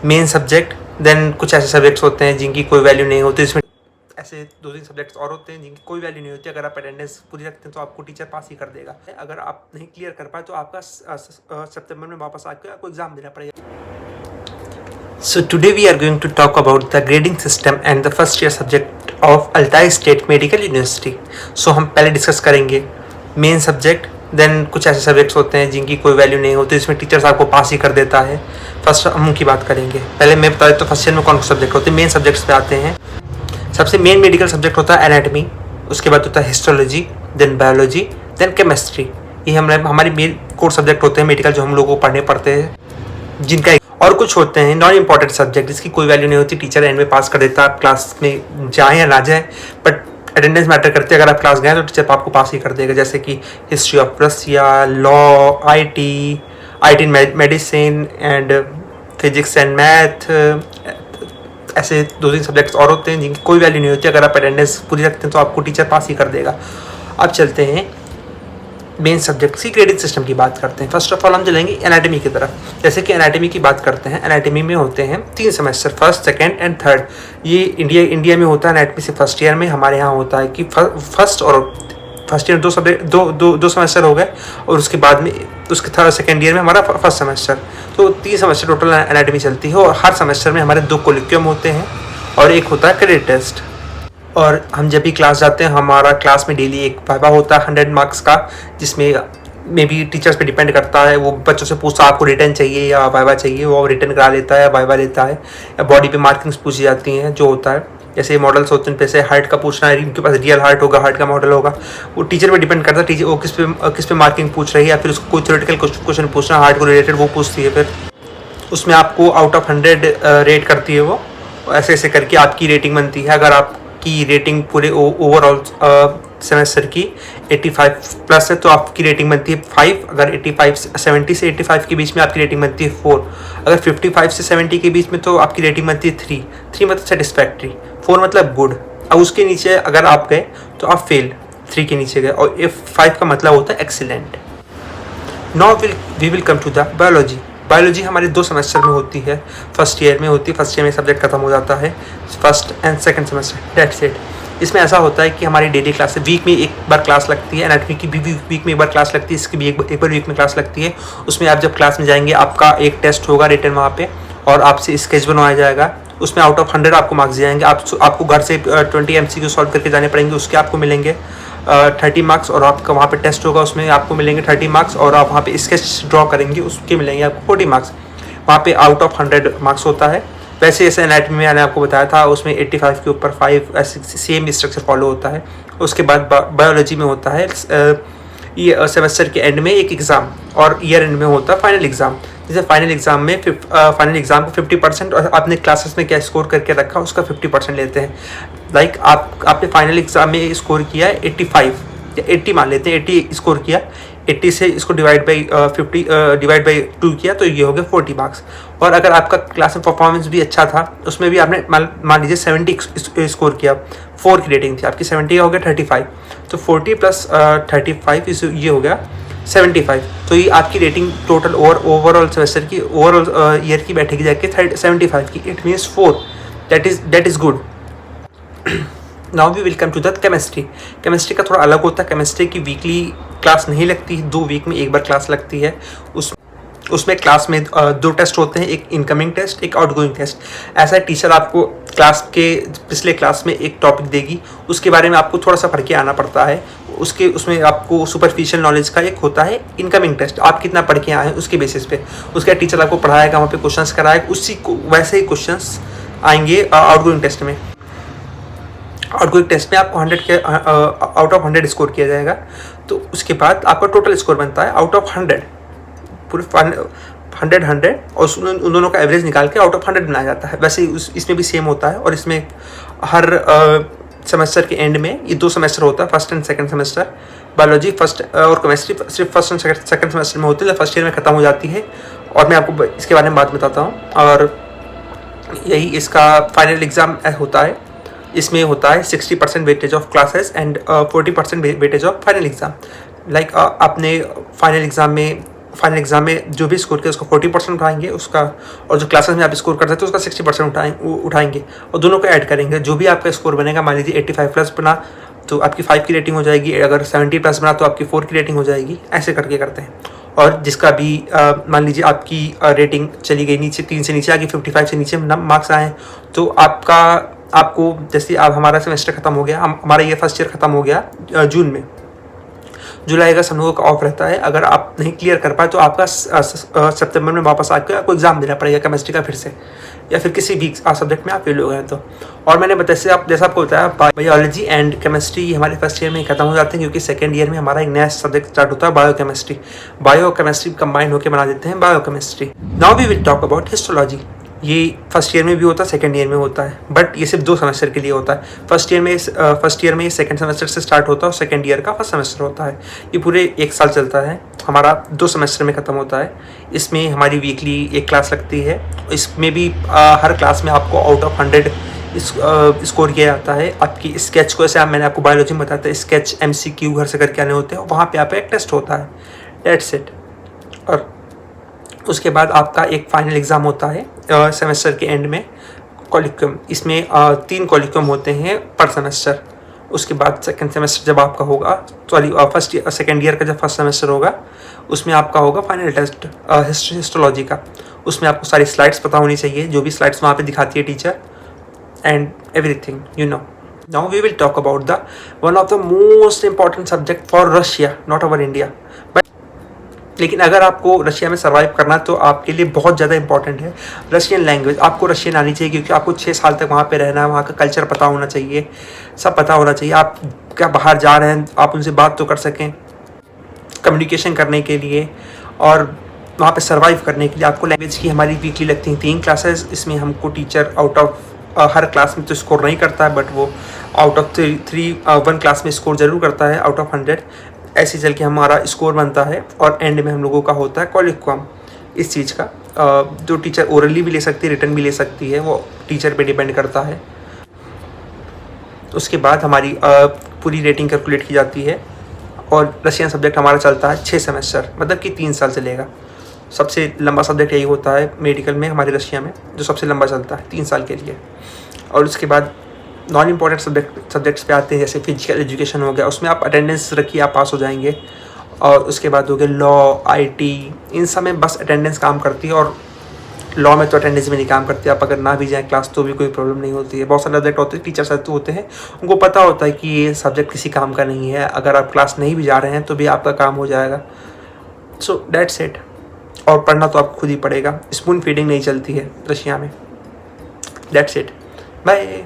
Main subject, then कुछ ऐसे subjects होते हैं जिनकी कोई वैल्यू नहीं होती, इसमें ऐसे 2-3 सब्जेक्ट्स और होते हैं जिनकी कोई वैल्यू नहीं होती। अगर आप अटेंडेंस पूरी रखते हैं तो आपको टीचर पास ही कर देगा। अगर आप नहीं क्लियर कर पाए तो आपका सितंबर में वापस आकर आपको एग्जाम देना पड़ेगा। So today we are going to talk about the grading system and the first year subject of Altai State Medical University. So हम पहले डिस्कस करेंगे मेन सब्जेक्ट, देन कुछ ऐसे सब्जेक्ट्स होते हैं जिनकी कोई वैल्यू नहीं होती, इसमें टीचर्स आपको पास ही कर देता है। फर्स्ट हम उनकी बात करेंगे। पहले मैं बता देता हूँ फर्स्ट ईयर में कौन से सब्जेक्ट होते हैं। मेन सब्जेक्ट्स पे आते हैं। सबसे मेन मेडिकल सब्जेक्ट होता है एनाटमी, उसके बाद होता है histology, then biology, then chemistry. ये हमारे मेन कोर सब्जेक्ट होते हैं मेडिकल, जो हम लोगों को पढ़ने पड़ते हैं, जिनका और कुछ होते हैं नॉन इम्पॉर्टेंट सब्जेक्ट जिसकी कोई वैल्यू नहीं होती। टीचर एंड में पास कर देता है, आप क्लास में जाएँ या ना जाएँ, बट अटेंडेंस मैटर करती है। अगर आप क्लास गए तो टीचर आपको पास ही कर देगा, जैसे कि history of Russia, law, I T medicine and physics and math. ऐसे 2-3 सब्जेक्ट्स और होते हैं जिनकी कोई वैल्यू नहीं होती। अगर आप अटेंडेंस पूरी रखते हैं तो आपको टीचर पास ही कर देगा। अब चलते हैं मेन सब्जेक्ट की ग्रेडिंग सिस्टम की बात करते हैं। फर्स्ट ऑफ ऑल हम चलेंगे एनाटमी की तरफ। जैसे कि एनाटमी की बात करते हैं, एनाटमी में होते हैं 3 semester, first, second and third. ये इंडिया में होता है एनाटमी से फर्स्ट ईयर में। हमारे यहाँ होता है कि फर्स्ट ईयर 2 सेमेस्टर हो गए, और उसके बाद में उसके थर्ड सेकंड ईयर में हमारा फर्स्ट सेमेस्टर। तो 3 सेमेस्टर टोटल एनाटमी चलती है, और हर सेमेस्टर में हमारे 2 कोलिक्यूम होते हैं और एक होता है क्रेडिट टेस्ट। और हम जब भी क्लास जाते हैं, हमारा क्लास में डेली एक वाइवा होता है 100 मार्क्स का, जिसमें मे बी टीचर्स पे डिपेंड करता है। वो बच्चों से पूछता है आपको रिटर्न चाहिए या वाइवा चाहिए, वो रिटर्न करा लेता है या वाइवा लेता है। या बॉडी पे मार्किंग्स पूछी जाती हैं जो होता है, जैसे मॉडल्स होते हैं, जैसे हार्ट का पूछना है, उनके पास रियल हार्ट होगा, हार्ट का मॉडल होगा। वो टीचर पे डिपेंड करता है, टीचर वो किस पे मार्किंग पूछ रही है, या फिर उसको कोई थ्योरेटिकल क्वेश्चन पूछना हार्ट को रिलेटेड वो पूछती है। फिर उसमें आपको आउट ऑफ 100 रेट करती है वो। ऐसे ऐसे करके आपकी रेटिंग बनती है। अगर आपकी रेटिंग पूरे ओवरऑल सेमेस्टर की 85 प्लस है तो आपकी रेटिंग बनती है 5। अगर 70 से 85 के बीच में आपकी रेटिंग बनती है 4। अगर 55 से 70 के बीच में तो आपकी रेटिंग बनती है 3 मतलब सेटिस्फैक्ट्री, 4 मतलब गुड। अब उसके नीचे अगर आप गए तो आप फेल, 3 के नीचे गए, और 5 का मतलब होता है excellent. Now we will come to the biology. Biology हमारे 2 सेमेस्टर में होती है, फर्स्ट ईयर में होती है। फर्स्ट ईयर में सब्जेक्ट खत्म हो जाता है, first and second semester, that's it. इसमें ऐसा होता है कि हमारी डेली क्लास है, वीक में एक बार क्लास लगती है। एनाटॉमी की भी वीक में एक बार क्लास लगती है, इसकी भी एक बार वीक में क्लास लगती है। उसमें आप जब क्लास में जाएंगे, आपका एक टेस्ट होगा रिटर्न वहाँ पे, और आपसे स्केच बनवाया जाएगा। उसमें आउट ऑफ 100 आपको मार्क्स दिए जाएंगे। आपको घर से 20 MCQ सॉल्व करके जाने पड़ेंगे, उसके आपको मिलेंगे 30 मार्क्स, और आपका वहाँ पे टेस्ट होगा, उसमें आपको मिलेंगे 30 मार्क्स, और आप वहाँ पे स्केच ड्रॉ करेंगे, उसके मिलेंगे आपको 40 मार्क्स। वहाँ पे आउट ऑफ 100 मार्क्स होता है। वैसे ऐसे एनाटॉमी में मैंने आपको बताया था, उसमें 85 के ऊपर 5, ऐसे सेम स्ट्रक्चर फॉलो होता है। उसके बाद बायोलॉजी में होता है ये सेमेस्टर के एंड में एक एग्ज़ाम, और ईयर एंड में होता है फाइनल एग्ज़ाम। जैसे फाइनल एग्ज़ाम को 50% और आपने क्लासेस में क्या स्कोर करके रखा उसका 50% लेते हैं। लाइक आपने फाइनल एग्ज़ाम में स्कोर किया है 85 या 80 मान लेते हैं, 80 स्कोर किया, 80 से इसको डिवाइड बाई 2 किया तो ये हो गया 40 मार्क्स। और अगर आपका क्लास में परफॉर्मेंस भी अच्छा था, उसमें भी आपने मान लीजिए 70 स्कोर किया, 4 की रेटिंग थी आपकी, 70 हो गया 35, तो 40 प्लस 35 ये हो गया 75। तो ये आपकी रेटिंग टोटल ओवरऑल सेमेस्टर की, ओवरऑल ईयर की बैठेगी जाके 75 की। It means 4, that is good. Now we will come to the chemistry. Chemistry का थोड़ा अलग होता है। केमिस्ट्री की वीकली क्लास नहीं लगती है, 2 वीक में एक बार क्लास लगती है। उसमें क्लास में 2 टेस्ट होते हैं, एक इनकमिंग टेस्ट, एक आउटगोइंग टेस्ट। ऐसा टीचर आपको क्लास के पिछले क्लास में एक टॉपिक देगी, उसके बारे में आपको थोड़ा सा पढ़ के आना पड़ता है। उसमें आपको सुपरफिशियल नॉलेज का एक होता है इनकमिंग टेस्ट, आप कितना पढ़ के आए हैं उसके बेसिस पे उसका टीचर आपको पढ़ाएगा, वहाँ पे क्वेश्चंस कराएगा, वैसे ही क्वेश्चंस आएंगे आउटगोइंग टेस्ट में। आउटगोइंग टेस्ट में आपको 100 के आउट ऑफ 100 स्कोर किया जाएगा। तो उसके बाद आपका टोटल स्कोर बनता है आउट ऑफ 100, पूरे 100 और उन दोनों का एवरेज निकाल के आउट ऑफ 100 बनाया जाता है। वैसे ही इसमें भी सेम होता है। और इसमें हर सेमेस्टर के एंड में ये 2 सेमेस्टर होता है, first and second semester. Biology first और केमिस्ट्री सिर्फ फर्स्ट एंड सेकंड सेमेस्टर में होती है, फर्स्ट ईयर में ख़त्म हो जाती है। और मैं आपको इसके बारे में बात बताता हूँ। और यही इसका फाइनल एग्ज़ाम होता है। इसमें होता है 60% weightage of classes and 40% weightage of final exam. Like आपने फाइनल एग्ज़ाम में फाइनल एग्जाम में जो भी स्कोर किया उसका 40% उठाएंगे उसका, और जो क्लासेस में आप स्कोर करते थे उसका 60% उठाएंगे और दोनों को ऐड करेंगे। जो भी आपका स्कोर बनेगा, मान लीजिए 85+ बना तो आपकी 5 की रेटिंग हो जाएगी, अगर 70+ बना तो आपकी 4 की रेटिंग हो जाएगी। ऐसे करके करते हैं। और जिसका भी मान लीजिए आपकी रेटिंग चली गई नीचे, 3 से नीचे आ गई, 55 से नीचे मार्क्स आए, तो आपको जैसे अब हमारा सेमेस्टर खत्म हो गया, हमारा ये फर्स्ट ईयर खत्म हो गया जून में, जुलाई अगस्त हम लोगों का ऑफ रहता है। अगर आप नहीं क्लियर कर पाए तो आपका सितंबर में वापस आकर आपको एग्जाम देना पड़ेगा केमिस्ट्री का फिर से, या फिर किसी भी सब्जेक्ट में आप फेल हो गए तो। और मैंने जैसे आपको बताया, बायोलॉजी एंड केमिस्ट्री हमारे फर्स्ट ईयर में खत्म हो जाते हैं, क्योंकि सेकेंड ईयर में हमारा एक नया सब्जेक्ट स्टार्ट होता है, बायोकेमिस्ट्री कंबाइन होकर बना देते हैं biochemistry. Now we will talk about histology. ये फर्स्ट ईयर में भी होता है, सेकंड ईयर में होता है, बट ये सिर्फ 2 सेमेस्टर के लिए होता है। फर्स्ट ईयर में सेकंड सेमेस्टर से स्टार्ट होता है और सेकंड ईयर का फर्स्ट सेमेस्टर होता है। ये पूरे 1 साल चलता है, हमारा 2 सेमेस्टर में ख़त्म होता है। इसमें हमारी वीकली एक क्लास लगती है। इसमें भी हर क्लास में आपको आउट ऑफ 100 स्कोर किया जाता है। आपकी स्केच को, जैसे मैंने आपको बायोलॉजी में बताया था, स्केच MCQ घर से करके आने होते हैं, वहाँ पे आप एक टेस्ट होता है, डेट्स इट। और उसके बाद आपका एक फाइनल एग्ज़ाम होता है सेमेस्टर के एंड में, कॉलिक्यूम। इसमें 3 कॉलिक्यूम होते हैं पर सेमेस्टर। उसके बाद सेकंड सेमेस्टर जब आपका होगा, सेकंड ईयर का जब फर्स्ट सेमेस्टर होगा, उसमें आपका होगा फाइनल टेस्ट हिस्टोलॉजी का। उसमें आपको सारी स्लाइड्स पता होनी चाहिए, जो भी स्लाइड्स वहाँ पे दिखाती है teacher, and everything you know. Now we will talk about the one of the most important subject for Russia, not our India. लेकिन अगर आपको रशिया में सर्वाइव करना तो आपके लिए बहुत ज़्यादा इंपॉर्टेंट है रशियन लैंग्वेज। आपको रशियन आनी चाहिए, क्योंकि आपको 6 साल तक वहाँ पे रहना है, वहाँ का कल्चर पता होना चाहिए, सब पता होना चाहिए। आप क्या बाहर जा रहे हैं, आप उनसे बात तो कर सकें कम्युनिकेशन करने के लिए, और वहाँ पे सर्वाइव करने के लिए आपको लैंग्वेज की हमारी वीकली लगती हैं 3 क्लासेस। इसमें हमको teacher out of her class में तो स्कोर नहीं करता है, बट वो आउट ऑफ 1 क्लास में स्कोर ज़रूर करता है आउट ऑफ 100। ऐसे चल के हमारा स्कोर बनता है, और एंड में हम लोगों का होता है कॉलिक्वम इस चीज़ का, जो टीचर ओरली भी ले सकती है, रिटर्न भी ले सकती है, वो टीचर पे डिपेंड करता है। उसके बाद हमारी पूरी रेटिंग कैलकुलेट की जाती है, और रशियन सब्जेक्ट हमारा चलता है 6 सेमेस्टर, मतलब कि 3 साल चलेगा। सबसे लंबा सब्जेक्ट यही होता है मेडिकल में हमारे रशिया में, जो सबसे लंबा चलता है 3 साल के लिए। और उसके बाद नॉन इम्पॉर्टेंट सब्जेक्ट्स पे आते हैं, जैसे फिजिकल एजुकेशन हो गया, उसमें आप अटेंडेंस रखिए, आप पास हो जाएंगे। और उसके बाद हो गया लॉ, IT, इन सब में बस अटेंडेंस काम करती है, और लॉ में तो अटेंडेंस में नहीं काम करती। आप अगर ना भी जाएँ क्लास तो भी कोई प्रॉब्लम नहीं होती है। बहुत सारे सब्जेक्ट होते हैं, टीचर्स होते हैं, उनको पता होता है कि ये सब्जेक्ट किसी काम का नहीं है, अगर आप क्लास नहीं भी जा रहे हैं तो भी आपका काम हो जाएगा। So that's it. और पढ़ना तो आपको खुद ही पड़ेगा, स्पून फीडिंग नहीं चलती है रशिया में। That's it, bye.